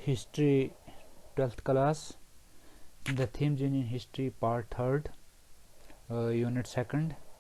History 12th class, the themes in history part 3rd, unit 2nd,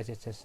HSS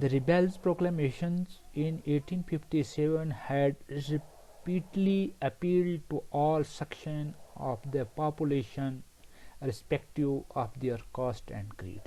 The rebels' proclamations in 1857 had repeatedly appealed to all sections of the population irrespective of their caste and creed.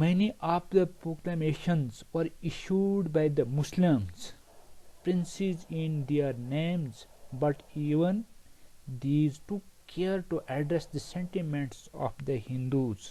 many of the proclamations were issued by the Muslims princes in their names, but even these took care to address the sentiments of the Hindus.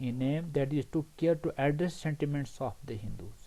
in name that is to care to address sentiments of the Hindus.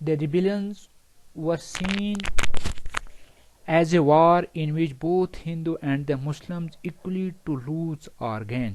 the rebellions were seen as a war in which both Hindu and the Muslims equally to lose or gain.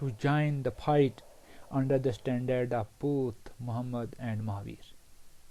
to join the fight under the standard of both Muhammad and Mahavir.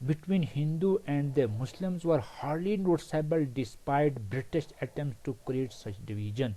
between Hindu and the Muslims were hardly noticeable despite British attempts to create such division.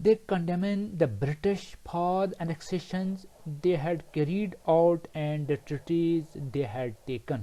They condemned the British for the annexations they had carried out and the treaties they had taken.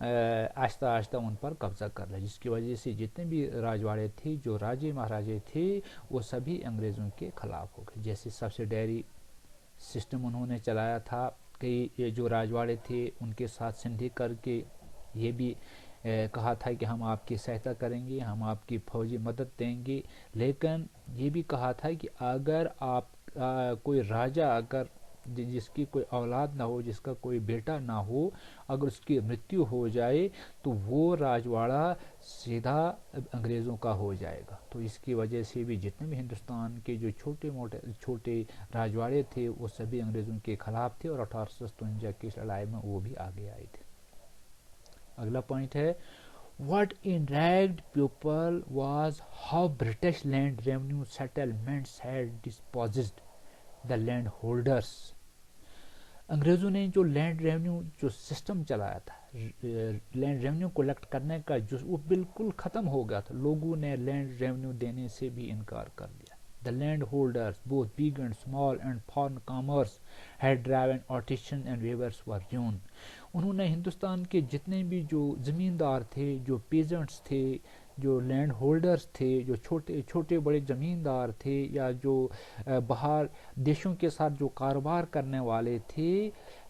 آہستہ آہستہ ان پر قبضہ کر لیا، جس کی وجہ سے جتنے بھی راجواڑے تھے، جو راجے مہاراجے تھے، وہ سبھی انگریزوں کے خلاف ہو گئے۔ جیسے سبسیڈیری سسٹم انہوں نے چلایا تھا کہ یہ جو راجواڑے تھے ان کے ساتھ سندھی کر کے یہ بھی کہا تھا کہ ہم آپ کی سہایتا کریں گے، ہم آپ کی فوجی مدد دیں گے، لیکن یہ بھی کہا تھا کہ اگر آپ کوئی راجہ اگر جس کی کوئی اولاد نہ ہو، جس کا کوئی بیٹا نہ ہو، اگر اس کی مرتیو ہو جائے تو وہ راجواڑہ سیدھا انگریزوں کا ہو جائے گا۔ تو اس کی وجہ سے بھی جتنے بھی ہندوستان کے جو چھوٹے راجواڑے تھے وہ سبھی انگریزوں کے خلاف تھے، اور 1857 کی لڑائی میں وہ بھی آگے آئے تھے۔ اگلا پوائنٹ ہے what enraged people was how British land revenue settlements had dispossessed the landholders۔ انگریزوں نے جو لینڈ ریونیو جو سسٹم چلایا تھا، لینڈ ریونیو کلیکٹ کرنے کا جو وہ بالکل ختم ہو گیا تھا، لوگوں نے لینڈ ریونیو دینے سے بھی انکار کر دیا۔ The landholders, both big and small and foreign commerce, had driven artisans and weavers were ruined۔ انہوں نے ہندوستان کے جتنے بھی جو زمیندار تھے، جو پیزنٹس تھے، جو لینڈ ہولڈرز تھے، جو چھوٹے بڑے زمیندار تھے، یا جو باہر دیشوں کے ساتھ جو کاروبار کرنے والے تھے،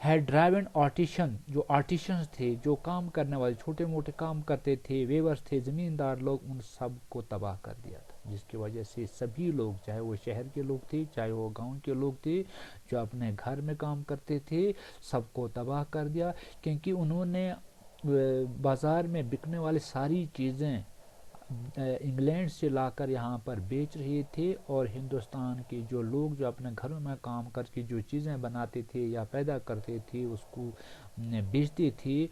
ہیڈ ڈرائیون آرٹیشن، جو آرٹیشنز تھے، جو کام کرنے والے چھوٹے موٹے کام کرتے تھے، ویورز تھے، زمیندار لوگ، ان سب کو تباہ کر دیا تھا، جس کی وجہ سے سبھی لوگ، چاہے وہ شہر کے لوگ تھے، چاہے وہ گاؤں کے لوگ تھے، جو اپنے گھر میں کام کرتے تھے، سب کو تباہ کر دیا، کیونکہ انہوں نے بازار میں بکنے والی ساری چیزیں انگلینڈ سے لا کر یہاں پر بیچ رہے تھے، اور ہندوستان کے جو لوگ جو اپنے گھروں میں کام کر کے جو چیزیں بناتے تھے یا پیدا کرتے تھے اس کو بیچتے تھے،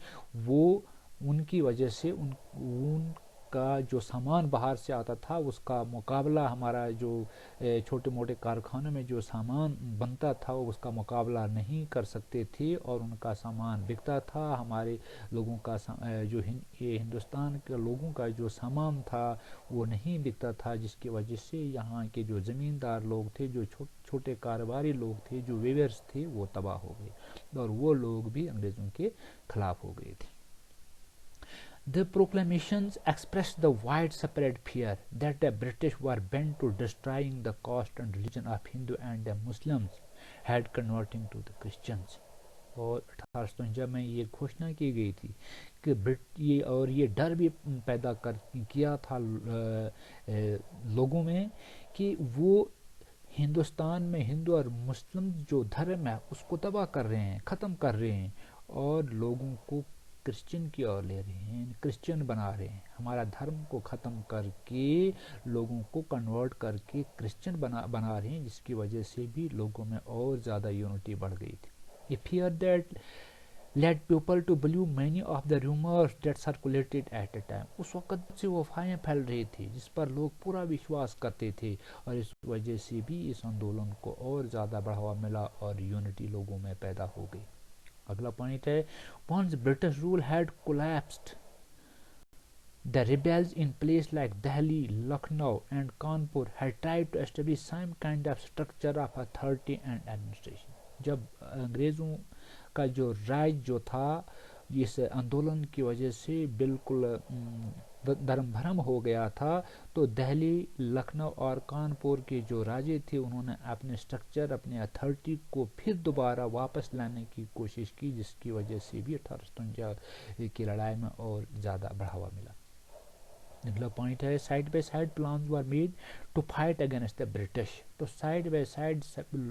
وہ ان کی وجہ سے ان کا جو سامان باہر سے آتا تھا اس کا مقابلہ ہمارا جو چھوٹے موٹے کارخانوں میں جو سامان بنتا تھا اس کا مقابلہ نہیں کر سکتے تھے، اور ان کا سامان بکتا تھا، ہمارے لوگوں کا جو ہندوستان کے لوگوں کا جو سامان تھا وہ نہیں بکتا تھا، جس کی وجہ سے یہاں کے جو زمیندار لوگ تھے، جو چھوٹے کاروباری لوگ تھے، جو ویورز تھے، وہ تباہ ہو گئے، اور وہ لوگ بھی انگریزوں کے خلاف ہو گئے تھے۔ The proclamations expressed the widespread fear that the British were bent to destroying the caste and religion of Hindu and the Muslims had converting to the Christians۔ اور 1857 میں یہ گھوشنا کی گئی تھی کہ یہ ڈر بھی پیدا کیا تھا لوگوں میں کہ وہ ہندوستان میں ہندو اور مسلم جو دھرم ہے اس کو تباہ کر رہے ہیں، ختم کر رہے ہیں، اور لوگوں کو کرسچن کی اور لے رہے ہیں، کرسچن بنا رہے ہیں، ہمارا دھرم کو ختم کر کے لوگوں کو کنورٹ کر کے کرسچن بنا رہے ہیں، جس کی وجہ سے بھی لوگوں میں اور زیادہ یونٹی بڑھ گئی تھی۔ A fear that led people to believe many of the rumors that circulated at the time۔ اس وقت سے وہ افواہیں پھیل رہی تھی جس پر لوگ پورا وشواس کرتے تھے، اور اس وجہ سے بھی اس آندولن کو اور زیادہ بڑھاوا ملا اور یونٹی لوگوں میں پیدا ہو گئی۔ اگلا پوائنٹ ہے once British rule had collapsed the rebels in places like Delhi, Lucknow and Kanpur had tried to establish some kind of structure of authority and administration۔ جب انگریزوں کا جو راج جو تھا اس آندولن کی وجہ سے بالکل دھرم بھرم ہو گیا تھا، تو دہلی، لکھنؤ اور کانپور کے جو راجے تھے انہوں نے اپنے سٹرکچر، اپنے اتھارٹی کو پھر دوبارہ واپس لانے کی کوشش کی، جس کی وجہ سے بھی 1857 کی لڑائی میں اور زیادہ بڑھاوا ملا۔ اگلا پوائنٹ ہے side by side plans were made to fight against the British. تو سائڈ بائی سائڈ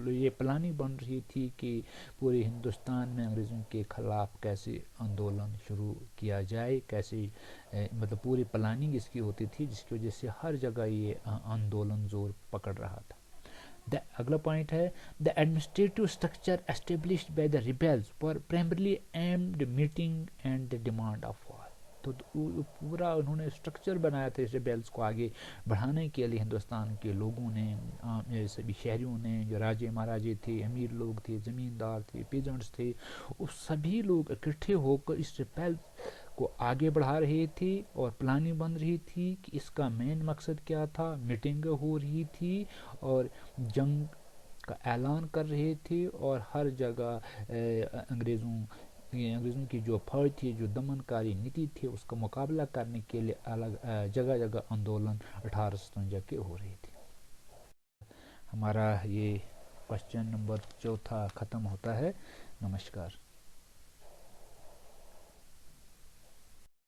یہ پلاننگ بن رہی تھی کہ پورے ہندوستان میں انگریزوں کے خلاف کیسے آندولن شروع کیا جائے، کیسے مطلب پوری پلاننگ اس کی ہوتی تھی، جس کی وجہ سے ہر جگہ یہ آندولن زور پکڑ رہا تھا۔ اگلا پوائنٹ ہے the administrative structure established by the rebels were primarily aimed meeting and the demand of war۔ تو پورا انہوں نے اسٹرکچر بنایا تھا اس ریبیلز کو آگے بڑھانے کے لیے، ہندوستان کے لوگوں نے، سبھی شہریوں نے، جو راجے مہاراجے تھے، امیر لوگ تھے، زمیندار تھے، پیجنٹس تھے، وہ سبھی لوگ اکٹھے ہو کر اس ریبیلز کو آگے بڑھا رہے تھے، اور پلاننگ بن رہی تھی کہ اس کا مین مقصد کیا تھا، میٹنگ ہو رہی تھی اور جنگ کا اعلان کر رہے تھے، اور ہر جگہ انگریزوں یہ انگریزوں کی جو فوج تھی، جو دمن کاری نیتی تھی، اس کا مقابلہ کرنے کے لیے الگ جگہ جگہ آندولن 1857 کے ہو رہی تھی۔ ہمارا یہ کوشچن نمبر 4 ختم ہوتا ہے۔ نمسکار۔